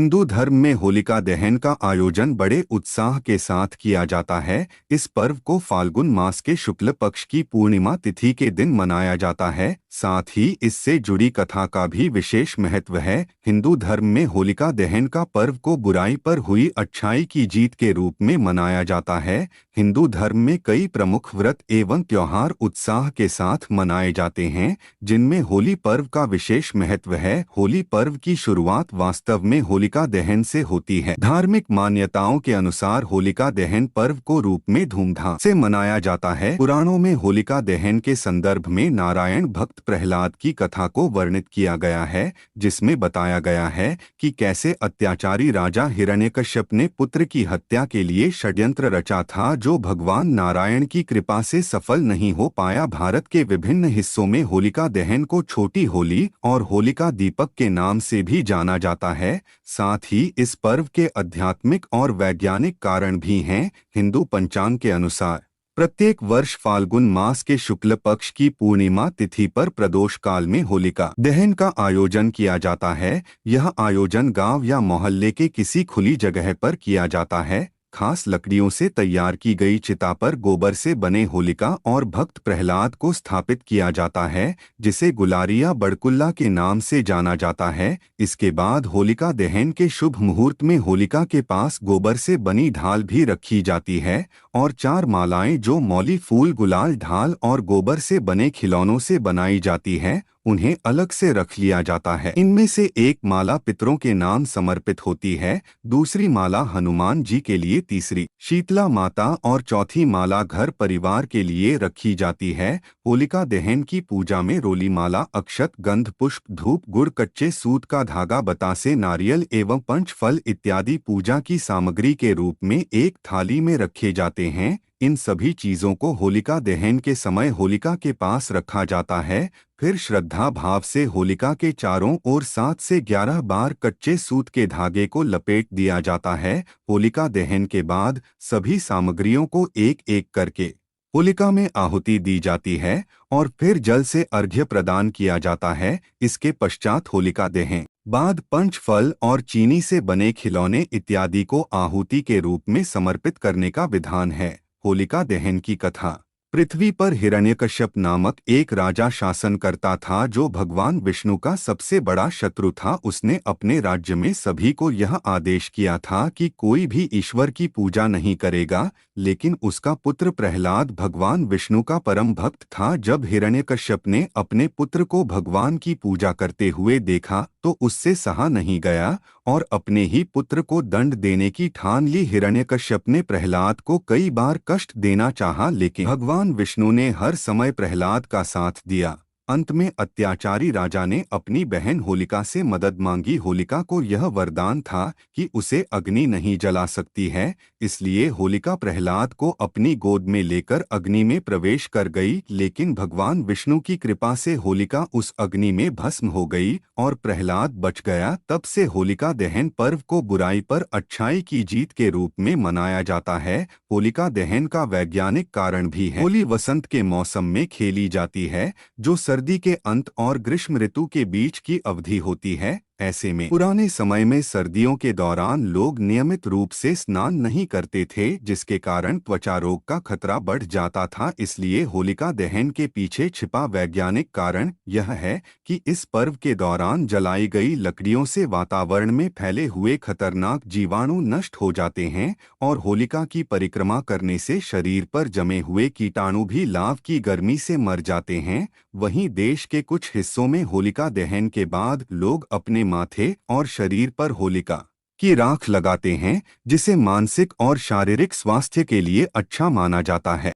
हिंदू धर्म में होलिका दहन का आयोजन बड़े उत्साह के साथ किया जाता है। इस पर्व को फाल्गुन मास के शुक्ल पक्ष की पूर्णिमा तिथि के दिन मनाया जाता है। साथ ही इससे जुड़ी कथा का भी विशेष महत्व है। हिंदू धर्म में होलिका दहन का पर्व को बुराई पर हुई अच्छाई की जीत के रूप में मनाया जाता है। हिंदू धर्म में कई प्रमुख व्रत एवं त्योहार उत्साह के साथ मनाए जाते हैं, जिनमें होली पर्व का विशेष महत्व है। होली पर्व की शुरुआत वास्तव में होलिका दहन से होती है। धार्मिक मान्यताओं के अनुसार होलिका दहन पर्व को रूप में धूमधाम से मनाया जाता है। पुराणों में होलिका दहन के संदर्भ में नारायण भक्त प्रहलाद की कथा को वर्णित किया गया है, जिसमें बताया गया है कि कैसे अत्याचारी राजा हिरण्यकश्यप ने पुत्र की हत्या के लिए षड्यंत्र रचा था, जो भगवान नारायण की कृपा से सफल नहीं हो पाया। भारत के विभिन्न हिस्सों में होलिका दहन को छोटी होली और होलिका दीपक के नाम से भी जाना जाता है। साथ ही इस पर्व के आध्यात्मिक और वैज्ञानिक कारण भी हैं। हिंदू पंचांग के अनुसार प्रत्येक वर्ष फाल्गुन मास के शुक्ल पक्ष की पूर्णिमा तिथि पर प्रदोष काल में होलिका दहन का आयोजन किया जाता है। यह आयोजन गांव या मोहल्ले के किसी खुली जगह पर किया जाता है। खास लकड़ियों से तैयार की गई चिता पर गोबर से बने होलिका और भक्त प्रहलाद को स्थापित किया जाता है, जिसे गुलारिया बड़कुल्ला के नाम से जाना जाता है। इसके बाद होलिका दहन के शुभ मुहूर्त में होलिका के पास गोबर से बनी ढाल भी रखी जाती है और 4 मालाएं जो मौली फूल, गुलाल, ढाल और गोबर से बने खिलौनों से बनाई जाती हैं, उन्हें अलग से रख लिया जाता है। इनमें से एक माला पितरों के नाम समर्पित होती है, दूसरी माला हनुमान जी के लिए, तीसरी शीतला माता और चौथी माला घर परिवार के लिए रखी जाती है। होलिका दहन की पूजा में रोली माला, अक्षत, गंध, पुष्प, धूप, गुड़, कच्चे सूत का धागा, बतासे, नारियल एवं पंच फल इत्यादि पूजा की सामग्री के रूप में एक थाली में रखे जाते हैं। इन सभी चीजों को होलिका दहन के समय होलिका के पास रखा जाता है। फिर श्रद्धा भाव से होलिका के चारों ओर 7 से 11 बार कच्चे सूत के धागे को लपेट दिया जाता है। होलिका दहन के बाद सभी सामग्रियों को एक एक करके होलिका में आहुति दी जाती है और फिर जल से अर्घ्य प्रदान किया जाता है। इसके पश्चात होलिका दहन बाद पंच फल और चीनी से बने खिलौने इत्यादि को आहुति के रूप में समर्पित करने का विधान है। होलिका दहन की कथा। पृथ्वी पर हिरण्यकश्यप नामक एक राजा शासन करता था, जो भगवान विष्णु का सबसे बड़ा शत्रु था। उसने अपने राज्य में सभी को यह आदेश किया था कि कोई भी ईश्वर की पूजा नहीं करेगा, लेकिन उसका पुत्र प्रहलाद भगवान विष्णु का परम भक्त था। जब हिरण्यकश्यप ने अपने पुत्र को भगवान की पूजा करते हुए देखा तो उससे सहा नहीं गया और अपने ही पुत्र को दंड देने की ठान ली। हिरण्यकश्यप ने प्रहलाद को कई बार कष्ट देना चाहा, लेकिन भगवान विष्णु ने हर समय प्रहलाद का साथ दिया। अंत में अत्याचारी राजा ने अपनी बहन होलिका से मदद मांगी। होलिका को यह वरदान था कि उसे अग्नि नहीं जला सकती है, इसलिए होलिका प्रहलाद को अपनी गोद में लेकर अग्नि में प्रवेश कर गई, लेकिन भगवान विष्णु की कृपा से होलिका उस अग्नि में भस्म हो गई और प्रहलाद बच गया। तब से होलिका दहन पर्व को बुराई पर अच्छाई की जीत के रूप में मनाया जाता है। होलिका दहन का वैज्ञानिक कारण भी है। होली वसंत के मौसम में खेली जाती है, जो सर्दी के अंत और ग्रीष्म ऋतु के बीच की अवधि होती है। ऐसे में पुराने समय में सर्दियों के दौरान लोग नियमित रूप से स्नान नहीं करते थे, जिसके कारण त्वचा रोग का खतरा बढ़ जाता था। इसलिए होलिका दहन के पीछे छिपा वैज्ञानिक कारण यह है कि इस पर्व के दौरान जलाई गई लकड़ियों से वातावरण में फैले हुए खतरनाक जीवाणु नष्ट हो जाते हैं और होलिका की परिक्रमा करने से शरीर पर जमे हुए कीटाणु भी लाव की गर्मी से मर जाते हैं। वहीं देश के कुछ हिस्सों में होलिका दहन के बाद लोग अपने माथे और शरीर पर होलिका की राख लगाते हैं, जिसे मानसिक और शारीरिक स्वास्थ्य के लिए अच्छा माना जाता है।